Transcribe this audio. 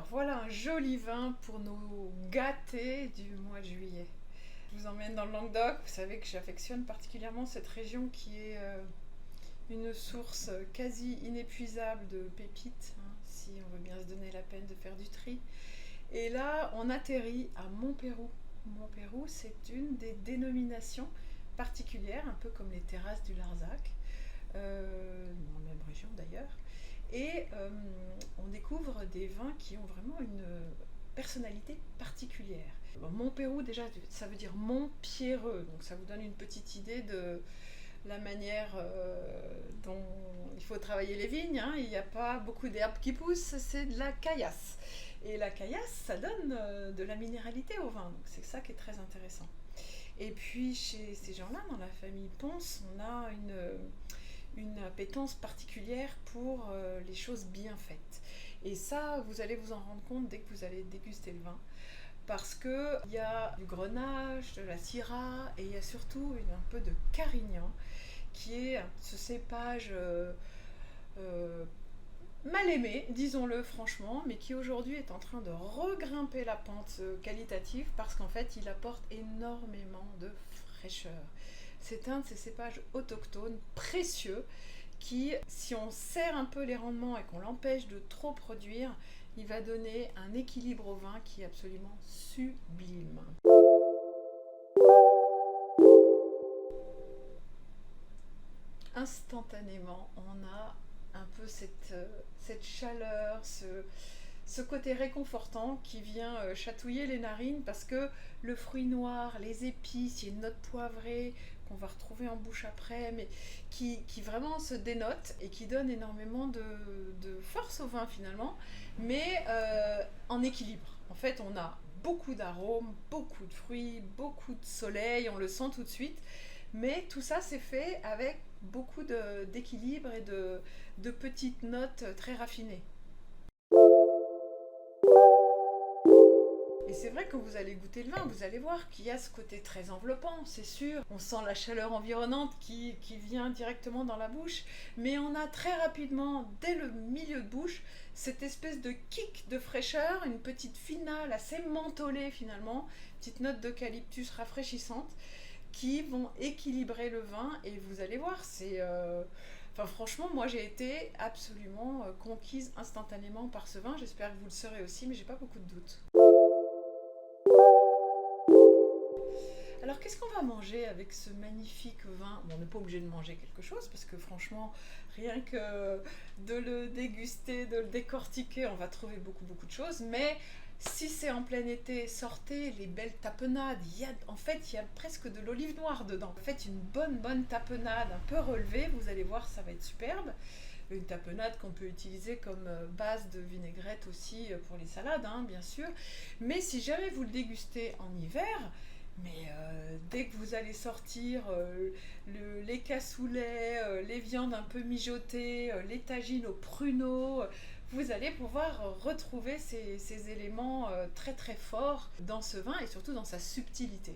Voilà un joli vin pour nous gâter du mois de juillet. Je vous emmène dans le Languedoc. Vous savez que j'affectionne particulièrement cette région qui est une source quasi inépuisable de pépites, hein, si on veut bien se donner la peine de faire du tri. Et là, on atterrit à Montpeyroux. Montpeyroux, c'est une des dénominations particulières, un peu comme les terrasses du Larzac, dans la même région d'ailleurs. Et on découvre des vins qui ont vraiment une personnalité particulière. Montpeyroux, déjà, ça veut dire Mont Pierreux, donc ça vous donne une petite idée de la manière dont il faut travailler les vignes, hein. Il n'y a pas beaucoup d'herbes qui poussent, c'est de la caillasse. Et la caillasse, ça donne de la minéralité au vin, donc c'est ça qui est très intéressant. Et puis chez ces gens-là, dans la famille Pons, on a une appétence particulière pour les choses bien faites. Et ça, vous allez vous en rendre compte dès que vous allez déguster le vin. Parce qu'il y a du grenache, de la syrah et il y a surtout un peu de carignan qui est ce cépage euh, mal aimé, disons-le franchement, mais qui aujourd'hui est en train de regrimper la pente qualitative parce qu'en fait il apporte énormément de fraîcheur. C'est un de ces cépages autochtones précieux qui, si on serre un peu les rendements et qu'on l'empêche de trop produire, il va donner un équilibre au vin qui est absolument sublime. Instantanément, on a un peu cette chaleur, ce côté réconfortant qui vient chatouiller les narines parce que le fruit noir, les épices, il y a une note poivrée qu'on va retrouver en bouche après, mais qui vraiment se dénote et qui donne énormément de force au vin finalement, mais en équilibre. En fait, on a beaucoup d'arômes, beaucoup de fruits, beaucoup de soleil, on le sent tout de suite, mais tout ça c'est fait avec beaucoup d'équilibre et de petites notes très raffinées. Et c'est vrai que quand vous allez goûter le vin, vous allez voir qu'il y a ce côté très enveloppant, c'est sûr. On sent la chaleur environnante qui vient directement dans la bouche, mais on a très rapidement, dès le milieu de bouche, cette espèce de kick de fraîcheur, une petite finale assez mentholée finalement, petite note d'eucalyptus rafraîchissante, qui vont équilibrer le vin et vous allez voir, Enfin, franchement, moi j'ai été absolument conquise instantanément par ce vin. J'espère que vous le serez aussi, mais j'ai pas beaucoup de doutes. Alors, qu'est-ce qu'on va manger avec ce magnifique vin? Bon, on n'est pas obligé de manger quelque chose parce que franchement, rien que de le déguster, de le décortiquer, on va trouver beaucoup de choses. Mais si c'est en plein été, sortez les belles tapenades. En fait, il y a presque de l'olive noire dedans. Faites une bonne tapenade un peu relevée, vous allez voir, ça va être superbe. Une tapenade qu'on peut utiliser comme base de vinaigrette aussi pour les salades, hein, bien sûr. Mais si jamais vous le dégustez en hiver, mais dès que vous allez sortir les cassoulets, les viandes un peu mijotées, les tagines au pruneau, vous allez pouvoir retrouver ces éléments très forts dans ce vin et surtout dans sa subtilité.